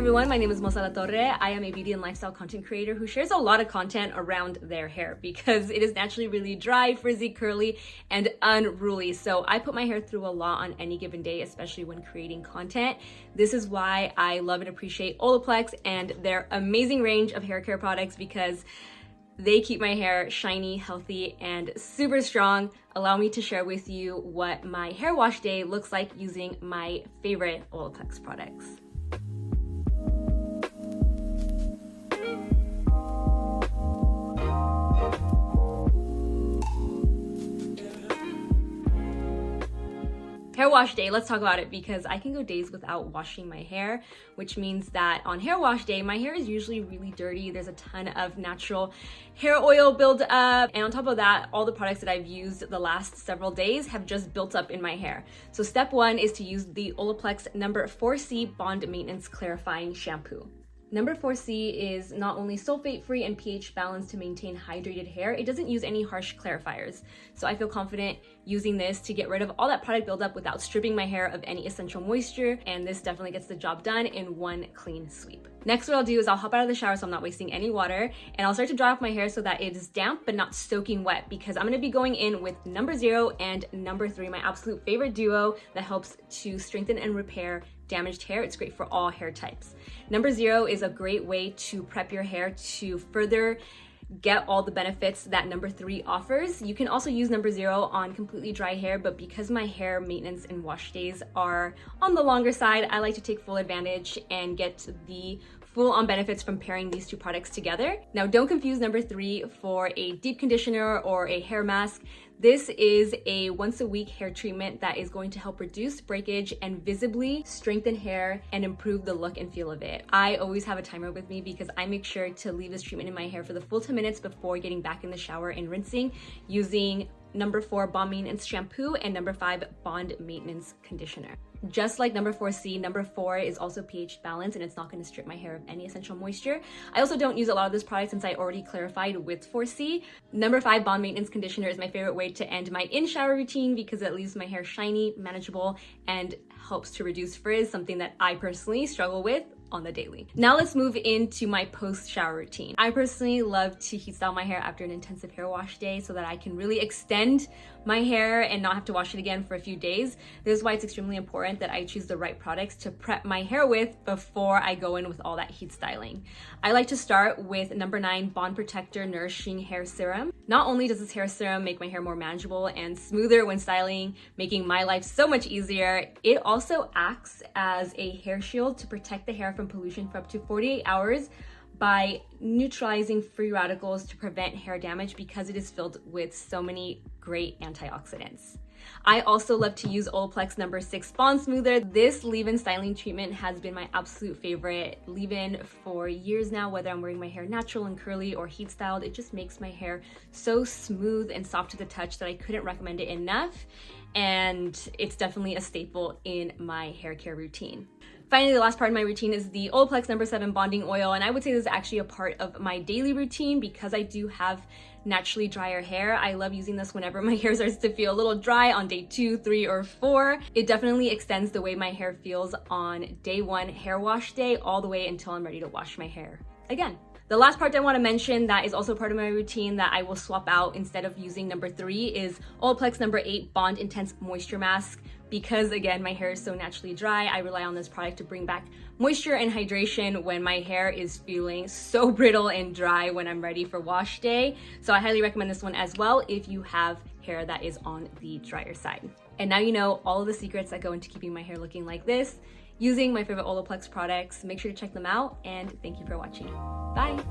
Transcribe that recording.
everyone, my name is Alatorre. I am a beauty and lifestyle content creator who shares a lot of content around their hair because it is naturally really dry, frizzy, curly, and unruly. So I put my hair through a lot on any given day, especially when creating content. This is why I love and appreciate OLAPLEX and their amazing range of hair care products because they keep my hair shiny, healthy, and super strong. Allow me to share with you what my hair wash day looks like using my favorite OLAPLEX products. Hair wash day, let's talk about it because I can go days without washing my hair, which means that on hair wash day, my hair is usually really dirty. There's a ton of natural hair oil build up. And on top of that, all the products that I've used the last several days have just built up in my hair. So step one is to use the OLAPLEX number 4C Bond Maintenance Clarifying Shampoo. Number 4C is not only sulfate-free and pH balanced to maintain hydrated hair, it doesn't use any harsh clarifiers. So I feel confident using this to get rid of all that product buildup without stripping my hair of any essential moisture, and this definitely gets the job done in one clean sweep. Next, what I'll do is I'll hop out of the shower so I'm not wasting any water, and I'll start to dry off my hair so that it is damp but not soaking wet because I'm gonna be going in with number 0 and number 3, my absolute favorite duo that helps to strengthen and repair damaged hair. It's great for all hair types. Number 0 is a great way to prep your hair to further get all the benefits that number 3 offers. You can also use number 0 on completely dry hair, but because my hair maintenance and wash days are on the longer side, I like to take full advantage and get the full-on benefits from pairing these two products together. Now, don't confuse number 3 for a deep conditioner or a hair mask. This is a once-a-week hair treatment that is going to help reduce breakage and visibly strengthen hair and improve the look and feel of it. I always have a timer with me because I make sure to leave this treatment in my hair for the full 10 minutes before getting back in the shower and rinsing using number 4 Bond Maintenance Shampoo and number 5 Bond Maintenance Conditioner. Just like number 4C, number 4 is also pH balanced and it's not going to strip my hair of any essential moisture. I also don't use a lot of this product since I already clarified with 4C. Number 5 Bond Maintenance Conditioner is my favorite way to end my in-shower routine because it leaves my hair shiny, manageable, and helps to reduce frizz, something that I personally struggle with on the daily. Now let's move into my post-shower routine. I personally love to heat style my hair after an intensive hair wash day so that I can really extend my hair and not have to wash it again for a few days. This is why it's extremely important that I choose the right products to prep my hair with before I go in with all that heat styling. I like to start with number 9 Bond Protector Nourishing Hair Serum. Not only does this hair serum make my hair more manageable and smoother when styling, making my life so much easier, it also acts as a hair shield to protect the hair from pollution for up to 48 hours by neutralizing free radicals to prevent hair damage because it is filled with so many great antioxidants. I also love to use OLAPLEX number 6 Bond Smoother. This leave-in styling treatment has been my absolute favorite leave-in for years now, whether I'm wearing my hair natural and curly or heat styled. It just makes my hair so smooth and soft to the touch that I couldn't recommend it enough. And it's definitely a staple in my hair care routine. Finally, the last part of my routine is the OLAPLEX number 7 Bonding Oil, and I would say this is actually a part of my daily routine because I do have naturally drier hair. I love using this whenever my hair starts to feel a little dry on day 2, 3, or 4. It definitely extends the way my hair feels on day 1 hair wash day all the way until I'm ready to wash my hair again. The last part I want to mention that is also part of my routine that I will swap out instead of using number 3 is OLAPLEX number 8 Bond Intense Moisture Mask. Because again, my hair is so naturally dry, I rely on this product to bring back moisture and hydration when my hair is feeling so brittle and dry when I'm ready for wash day. So I highly recommend this one as well if you have hair that is on the drier side. And now you know all of the secrets that go into keeping my hair looking like this using my favorite OLAPLEX products. Make sure to check them out and thank you for watching. Bye.